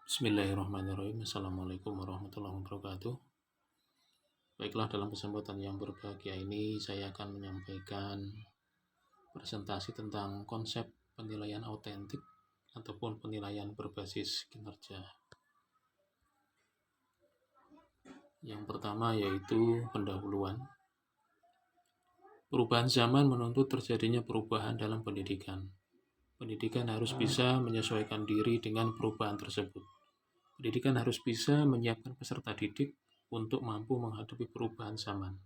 Bismillahirrahmanirrahim. Assalamualaikum warahmatullahi wabarakatuh. Baiklah, dalam kesempatan yang berbahagia ini saya akan menyampaikan presentasi tentang konsep penilaian autentik ataupun penilaian berbasis kinerja. Yang pertama yaitu pendahuluan. Perubahan zaman menuntut terjadinya perubahan dalam pendidikan. Pendidikan harus bisa menyesuaikan diri dengan perubahan tersebut. Pendidikan harus bisa menyiapkan peserta didik untuk mampu menghadapi perubahan zaman.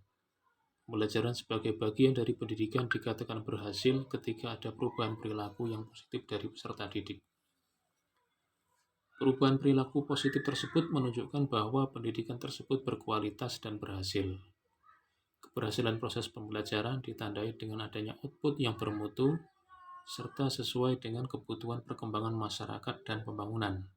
Pembelajaran sebagai bagian dari pendidikan dikatakan berhasil ketika ada perubahan perilaku yang positif dari peserta didik. Perubahan perilaku positif tersebut menunjukkan bahwa pendidikan tersebut berkualitas dan berhasil. Keberhasilan proses pembelajaran ditandai dengan adanya output yang bermutu serta sesuai dengan kebutuhan perkembangan masyarakat dan pembangunan.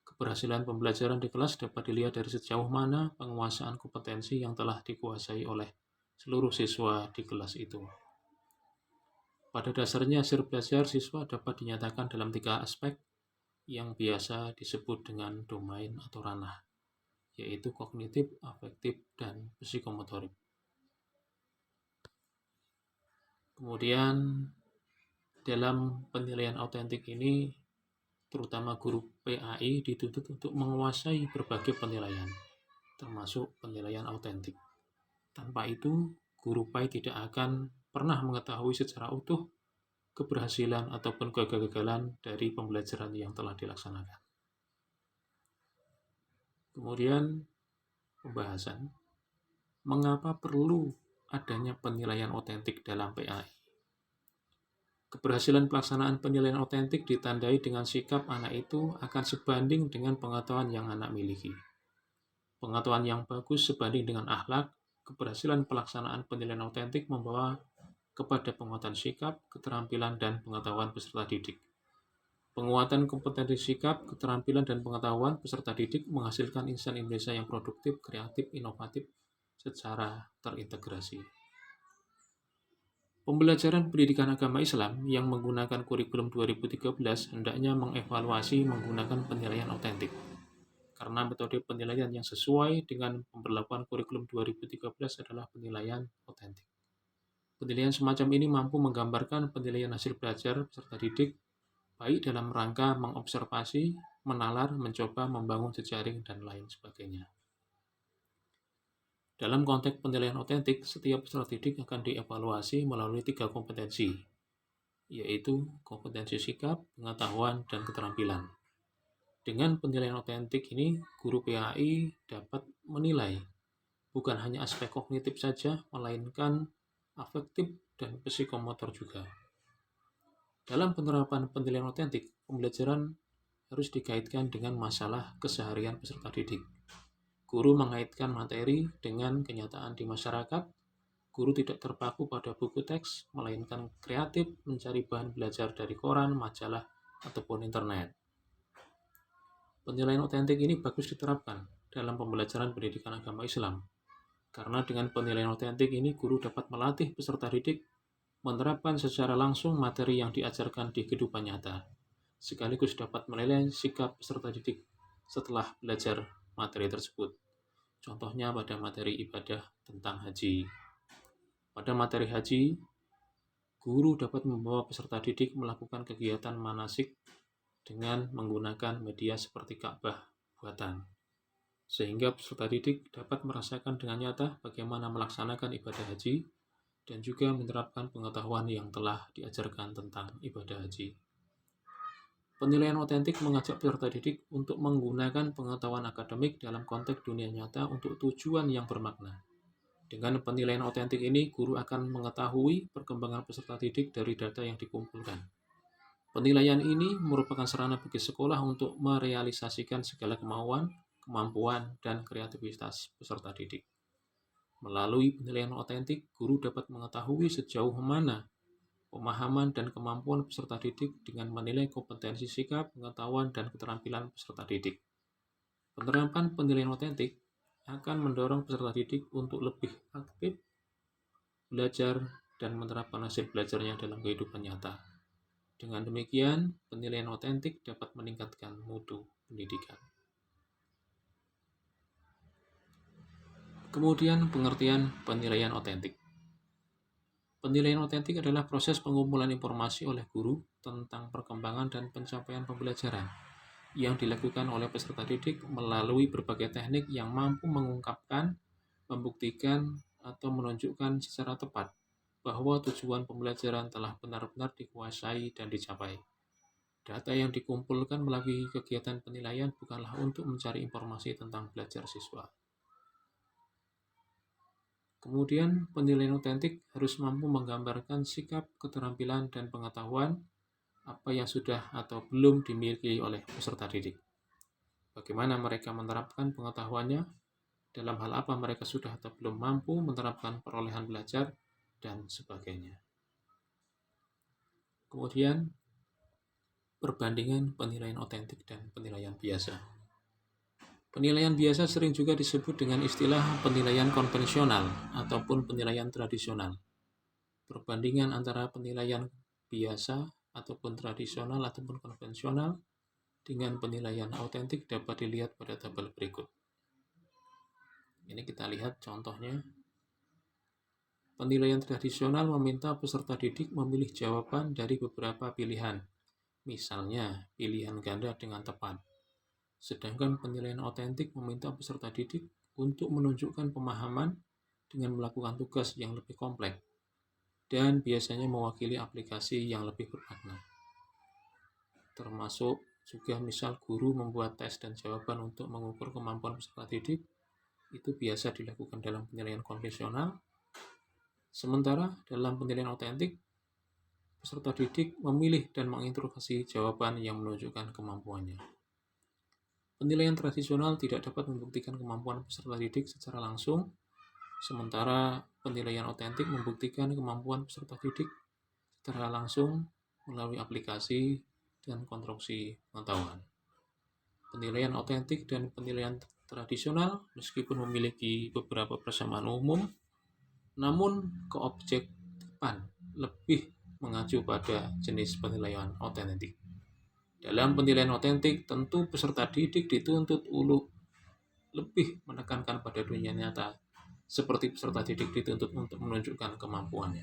Keberhasilan pembelajaran di kelas dapat dilihat dari sejauh mana penguasaan kompetensi yang telah dikuasai oleh seluruh siswa di kelas itu. Pada dasarnya, hasil belajar siswa dapat dinyatakan dalam 3 aspek yang biasa disebut dengan domain atau ranah, yaitu kognitif, afektif, dan psikomotorik. Kemudian, dalam penilaian autentik ini, terutama guru PAI dituntut untuk menguasai berbagai penilaian, termasuk penilaian autentik. Tanpa itu, guru PAI tidak akan pernah mengetahui secara utuh keberhasilan ataupun kegagalan dari pembelajaran yang telah dilaksanakan. Kemudian, pembahasan. Mengapa perlu adanya penilaian autentik dalam PAI? Keberhasilan pelaksanaan penilaian autentik ditandai dengan sikap anak itu akan sebanding dengan pengetahuan yang anak miliki. Pengetahuan yang bagus sebanding dengan akhlak. Keberhasilan pelaksanaan penilaian autentik membawa kepada penguatan sikap, keterampilan, dan pengetahuan peserta didik. Penguatan kompetensi sikap, keterampilan, dan pengetahuan peserta didik menghasilkan insan Indonesia yang produktif, kreatif, inovatif secara terintegrasi. Pembelajaran pendidikan agama Islam yang menggunakan kurikulum 2013 hendaknya mengevaluasi menggunakan penilaian autentik. Karena metode penilaian yang sesuai dengan pemberlakuan kurikulum 2013 adalah penilaian autentik. Penilaian semacam ini mampu menggambarkan penilaian hasil belajar peserta didik, baik dalam rangka mengobservasi, menalar, mencoba, membangun jejaring, dan lain sebagainya. Dalam konteks penilaian autentik, setiap peserta didik akan dievaluasi melalui 3 kompetensi, yaitu kompetensi sikap, pengetahuan, dan keterampilan. Dengan penilaian autentik ini, guru PAI dapat menilai bukan hanya aspek kognitif saja, melainkan afektif dan psikomotor juga. Dalam penerapan penilaian autentik, pembelajaran harus dikaitkan dengan masalah keseharian peserta didik. Guru mengaitkan materi dengan kenyataan di masyarakat. Guru tidak terpaku pada buku teks, melainkan kreatif mencari bahan belajar dari koran, majalah, ataupun internet. Penilaian autentik ini bagus diterapkan dalam pembelajaran pendidikan agama Islam. Karena dengan penilaian autentik ini, guru dapat melatih peserta didik menerapkan secara langsung materi yang diajarkan di kehidupan nyata, sekaligus dapat menilai sikap peserta didik setelah belajar materi tersebut. Contohnya pada materi ibadah tentang haji. Pada materi haji, guru dapat membawa peserta didik melakukan kegiatan manasik dengan menggunakan media seperti Ka'bah buatan, sehingga peserta didik dapat merasakan dengan nyata bagaimana melaksanakan ibadah haji dan juga menerapkan pengetahuan yang telah diajarkan tentang ibadah haji. Penilaian autentik mengajak peserta didik untuk menggunakan pengetahuan akademik dalam konteks dunia nyata untuk tujuan yang bermakna. Dengan penilaian autentik ini, guru akan mengetahui perkembangan peserta didik dari data yang dikumpulkan. Penilaian ini merupakan sarana bagi sekolah untuk merealisasikan segala kemauan, kemampuan, dan kreativitas peserta didik. Melalui penilaian autentik, guru dapat mengetahui sejauh mana pemahaman dan kemampuan peserta didik dengan menilai kompetensi sikap, pengetahuan, dan keterampilan peserta didik. Penerapan penilaian autentik akan mendorong peserta didik untuk lebih aktif belajar dan menerapkan hasil belajarnya dalam kehidupan nyata. Dengan demikian, penilaian autentik dapat meningkatkan mutu pendidikan. Kemudian pengertian penilaian otentik. Penilaian otentik adalah proses pengumpulan informasi oleh guru tentang perkembangan dan pencapaian pembelajaran yang dilakukan oleh peserta didik melalui berbagai teknik yang mampu mengungkapkan, membuktikan, atau menunjukkan secara tepat bahwa tujuan pembelajaran telah benar-benar dikuasai dan dicapai. Data yang dikumpulkan melalui kegiatan penilaian bukanlah untuk mencari informasi tentang belajar siswa. Kemudian, penilaian otentik harus mampu menggambarkan sikap, keterampilan, dan pengetahuan apa yang sudah atau belum dimiliki oleh peserta didik. Bagaimana mereka menerapkan pengetahuannya, dalam hal apa mereka sudah atau belum mampu menerapkan perolehan belajar, dan sebagainya. Kemudian, perbandingan penilaian otentik dan penilaian biasa. Penilaian biasa sering juga disebut dengan istilah penilaian konvensional ataupun penilaian tradisional. Perbandingan antara penilaian biasa ataupun tradisional ataupun konvensional dengan penilaian otentik dapat dilihat pada tabel berikut. Ini kita lihat contohnya. Penilaian tradisional meminta peserta didik memilih jawaban dari beberapa pilihan, misalnya pilihan ganda dengan tepat. Sedangkan penilaian otentik meminta peserta didik untuk menunjukkan pemahaman dengan melakukan tugas yang lebih kompleks dan biasanya mewakili aplikasi yang lebih bermakna. Termasuk juga misal guru membuat tes dan jawaban untuk mengukur kemampuan peserta didik, itu biasa dilakukan dalam penilaian konvensional. Sementara dalam penilaian otentik, peserta didik memilih dan menginterogasi jawaban yang menunjukkan kemampuannya. Penilaian tradisional tidak dapat membuktikan kemampuan peserta didik secara langsung, sementara penilaian otentik membuktikan kemampuan peserta didik secara langsung melalui aplikasi dan konstruksi pengetahuan. Penilaian otentik dan penilaian tradisional meskipun memiliki beberapa persamaan umum, namun keobjektifan lebih mengacu pada jenis penilaian otentik. Dalam penilaian otentik, tentu peserta didik dituntut lebih menekankan pada dunia nyata, seperti peserta didik dituntut untuk menunjukkan kemampuannya.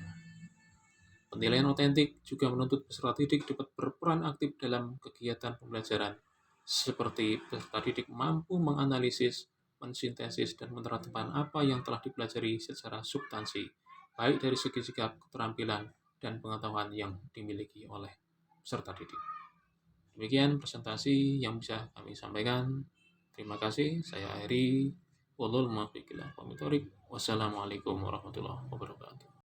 Penilaian otentik juga menuntut peserta didik dapat berperan aktif dalam kegiatan pembelajaran, seperti peserta didik mampu menganalisis, mensintesis, dan menerapkan apa yang telah dipelajari secara substansi, baik dari segi sikap, keterampilan, dan pengetahuan yang dimiliki oleh peserta didik. Demikian presentasi yang bisa kami sampaikan. Terima kasih. Saya Heri. Wassalamualaikum warahmatullahi wabarakatuh.